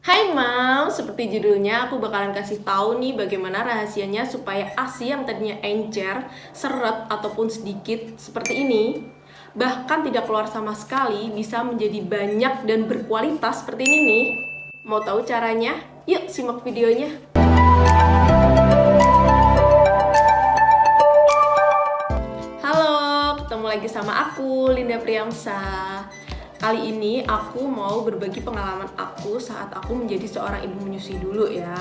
Hai Mam, seperti judulnya aku bakalan kasih tahu nih bagaimana rahasianya supaya ASI yang tadinya encer, seret ataupun sedikit seperti ini, bahkan tidak keluar sama sekali, bisa menjadi banyak dan berkualitas seperti ini nih. Mau tahu caranya? Yuk simak videonya. Halo, ketemu lagi sama aku, Linda Priamsa. Kali ini aku mau berbagi pengalaman aku saat aku menjadi seorang ibu menyusui dulu ya.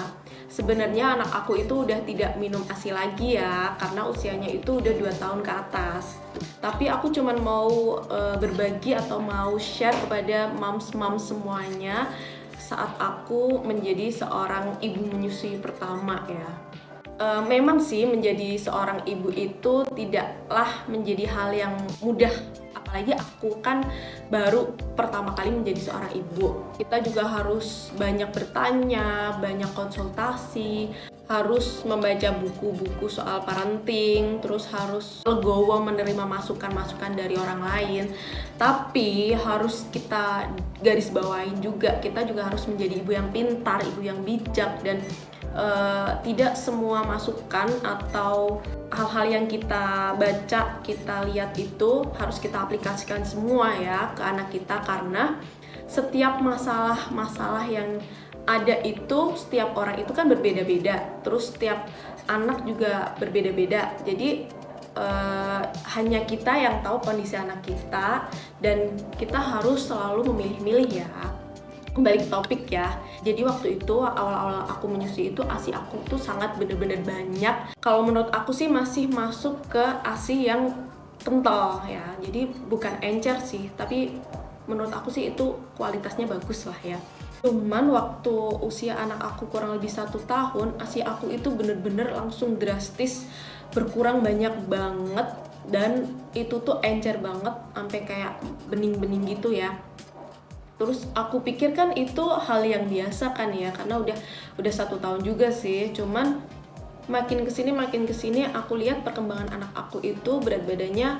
Sebenarnya anak aku itu udah tidak minum ASI lagi ya, karena usianya itu udah 2 tahun ke atas. Tapi aku cuman mau berbagi atau mau share kepada moms-moms semuanya saat aku menjadi seorang ibu menyusui pertama ya. Memang sih menjadi seorang ibu itu tidaklah menjadi hal yang mudah, apalagi aku kan baru pertama kali menjadi seorang ibu. Kita juga harus banyak bertanya, banyak konsultasi, harus membaca buku-buku soal parenting, terus harus legowo menerima masukan-masukan dari orang lain. Tapi harus kita garis bawain juga, kita juga harus menjadi ibu yang pintar, ibu yang bijak, dan tidak semua masukan atau hal-hal yang kita baca, kita lihat itu harus kita aplikasikan semua ya ke anak kita, karena setiap masalah-masalah yang ada itu, setiap orang itu kan berbeda-beda, terus setiap anak juga berbeda-beda. Jadi hanya kita yang tahu kondisi anak kita, dan kita harus selalu memilih-milih ya. Kembali ke topik ya. Jadi waktu itu awal-awal aku menyusui itu ASI aku tuh sangat bener-bener banyak. Kalau menurut aku sih masih masuk ke ASI yang kental ya. Jadi bukan encer sih, tapi menurut aku sih itu kualitasnya bagus lah ya. Cuman waktu usia anak aku kurang lebih 1 tahun, ASI aku itu bener-bener langsung drastis berkurang banyak banget, dan itu tuh encer banget sampai kayak bening-bening gitu ya. Terus aku pikir kan itu hal yang biasa kan ya, karena udah 1 tahun juga sih. Cuman makin kesini aku lihat perkembangan anak aku itu berat badannya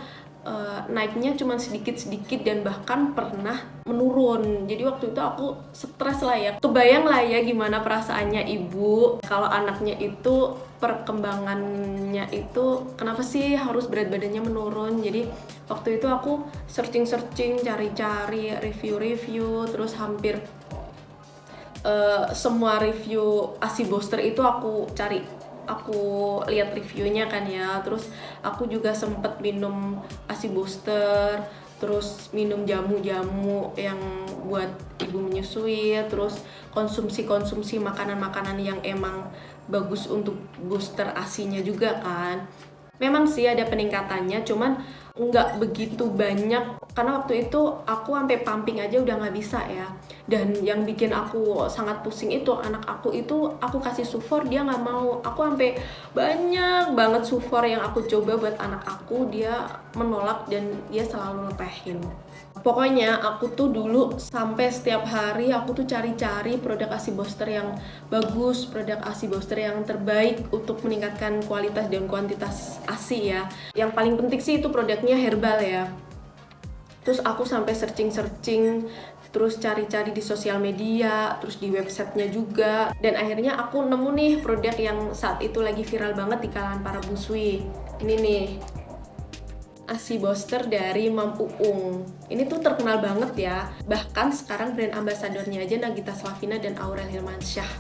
naiknya cuma sedikit-sedikit dan bahkan pernah menurun. Jadi waktu itu aku stres lah ya. Kebayang lah ya gimana perasaannya ibu kalau anaknya itu perkembangannya itu kenapa sih harus berat badannya menurun. Jadi waktu itu aku searching, cari-cari, review, terus hampir semua review ASI booster itu aku cari, aku lihat reviewnya kan ya. Terus aku juga sempet minum ASI booster, terus minum jamu-jamu yang buat ibu menyusui, terus konsumsi makanan-makanan yang emang bagus untuk booster ASI-nya juga kan. Memang sih ada peningkatannya, cuman nggak begitu banyak, karena waktu itu aku sampai pumping aja udah nggak bisa ya. Dan yang bikin aku sangat pusing itu anak aku itu, aku kasih sufor dia nggak mau. Aku sampai banyak banget sufor yang aku coba buat anak aku, dia menolak dan dia selalu lepehin. Pokoknya aku tuh dulu sampai setiap hari aku tuh cari-cari produk ASI booster yang bagus, produk ASI booster yang terbaik untuk meningkatkan kualitas dan kuantitas ASI ya. Yang paling penting sih itu produknya herbal ya. Terus aku sampai searching, terus cari-cari di sosial media, terus di websitenya juga, dan akhirnya aku nemu nih produk yang saat itu lagi viral banget di kalangan para busui. Ini nih, ASI booster dari Mam Uung. Ini tuh terkenal banget ya. Bahkan sekarang brand ambasadornya aja Nagita Slavina dan Aurel Hermansyah.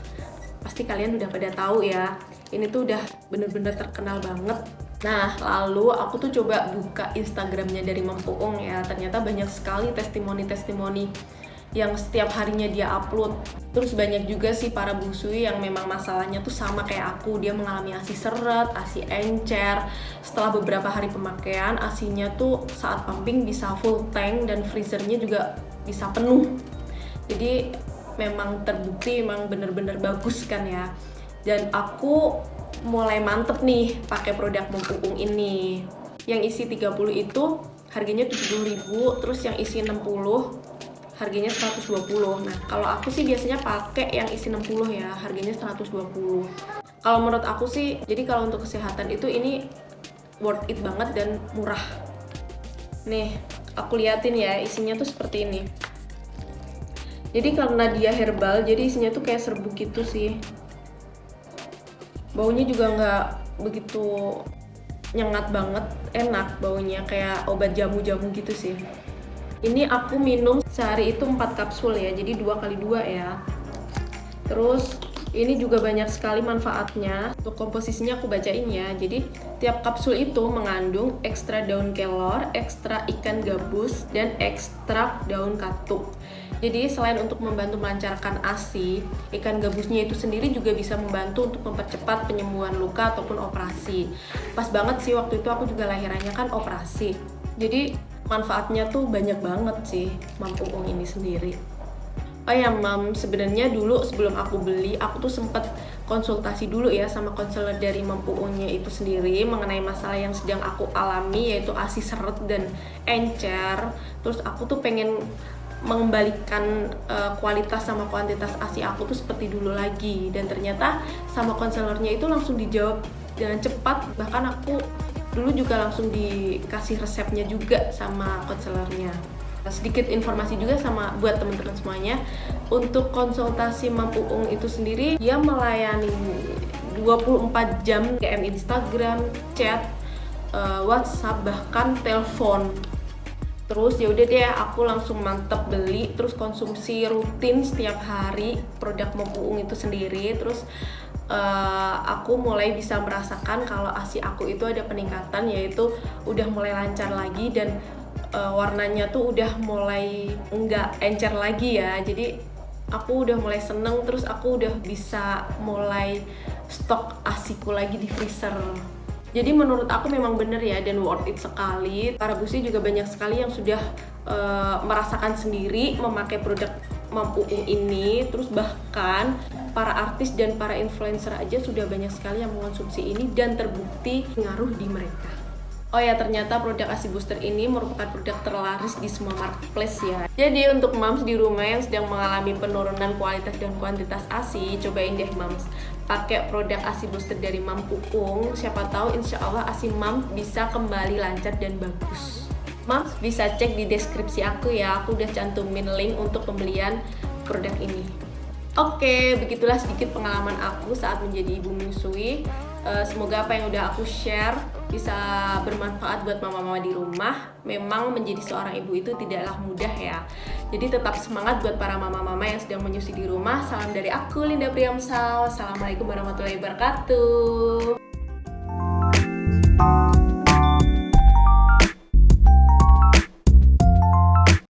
Pasti kalian udah pada tahu ya. Ini tuh udah bener-bener terkenal banget. Nah, lalu aku tuh coba buka Instagramnya dari Mam Uung ya. Ternyata banyak sekali testimoni-testimoni yang setiap harinya dia upload. Terus banyak juga sih para busui yang memang masalahnya tuh sama kayak aku. Dia mengalami ASI seret, ASI encer. Setelah beberapa hari pemakaian, ASInya tuh saat pumping bisa full tank dan freezernya juga bisa penuh. Jadi memang terbukti memang bener-bener bagus kan ya. Dan aku mulai mantep nih pakai produk Mam Uung ini. Yang isi 30 itu harganya 70.000, terus yang isi 60 harganya 120. Nah, kalau aku sih biasanya pakai yang isi 60 ya, harganya 120. Kalau menurut aku sih, jadi kalau untuk kesehatan itu ini worth it banget dan murah. Nih, aku liatin ya, isinya tuh seperti ini. Jadi karena dia herbal, jadi isinya tuh kayak serbuk gitu sih. Baunya juga nggak begitu nyengat banget, enak baunya kayak obat jamu-jamu gitu sih. Ini aku minum sehari itu 4 kapsul ya, jadi 2 kali 2 ya. Terus ini juga banyak sekali manfaatnya. Untuk komposisinya aku bacain ya. Jadi tiap kapsul itu mengandung ekstra daun kelor, ekstra ikan gabus, dan ekstrak daun katuk. Jadi selain untuk membantu melancarkan ASI, ikan gabusnya itu sendiri juga bisa membantu untuk mempercepat penyembuhan luka ataupun operasi. Pas banget sih, waktu itu aku juga lahirannya kan operasi. Jadi manfaatnya tuh banyak banget sih Mam Uung ini sendiri. Oh ya Mam, sebenarnya dulu sebelum aku beli, aku tuh sempet konsultasi dulu ya sama konselor dari Mam Uungnya itu sendiri mengenai masalah yang sedang aku alami, yaitu ASI seret dan encer. Terus aku tuh pengen mengembalikan kualitas sama kuantitas ASI aku tuh seperti dulu lagi, dan ternyata sama konselornya itu langsung dijawab dengan cepat. Bahkan aku dulu juga langsung dikasih resepnya juga sama konselornya. Sedikit informasi juga sama buat teman-teman semuanya, untuk konsultasi Mam Uung itu sendiri dia melayani 24 jam DM Instagram, chat, WhatsApp, bahkan telepon. Terus ya udah deh, aku langsung mantep beli, terus konsumsi rutin setiap hari produk Mam Uung itu sendiri. Terus aku mulai bisa merasakan kalau ASI aku itu ada peningkatan, yaitu udah mulai lancar lagi, dan warnanya tuh udah mulai enggak encer lagi ya. Jadi aku udah mulai seneng, terus aku udah bisa mulai stok ASIku lagi di freezer. Jadi menurut aku memang bener ya, dan worth it sekali. Para busi juga banyak sekali yang sudah merasakan sendiri memakai produk Mam Uung ini. Terus bahkan para artis dan para influencer aja sudah banyak sekali yang mengonsumsi ini dan terbukti ngaruh di mereka. Oh ya, ternyata produk ASI Booster ini merupakan produk terlaris di semua marketplace ya. Jadi untuk moms di rumah yang sedang mengalami penurunan kualitas dan kuantitas ASI, cobain deh moms pakai produk ASI Booster dari Mam Uung. Siapa tahu insya Allah ASI Mam bisa kembali lancar dan bagus. Moms bisa cek di deskripsi aku ya, aku udah cantumin link untuk pembelian produk ini. Oke, begitulah sedikit pengalaman aku saat menjadi ibu menyusui. Semoga apa yang udah aku share bisa bermanfaat buat mama-mama di rumah. Memang menjadi seorang ibu itu tidaklah mudah ya. Jadi tetap semangat buat para mama-mama yang sedang menyusui di rumah. Salam dari aku, Linda Priamsa. Wassalamualaikum warahmatullahi wabarakatuh.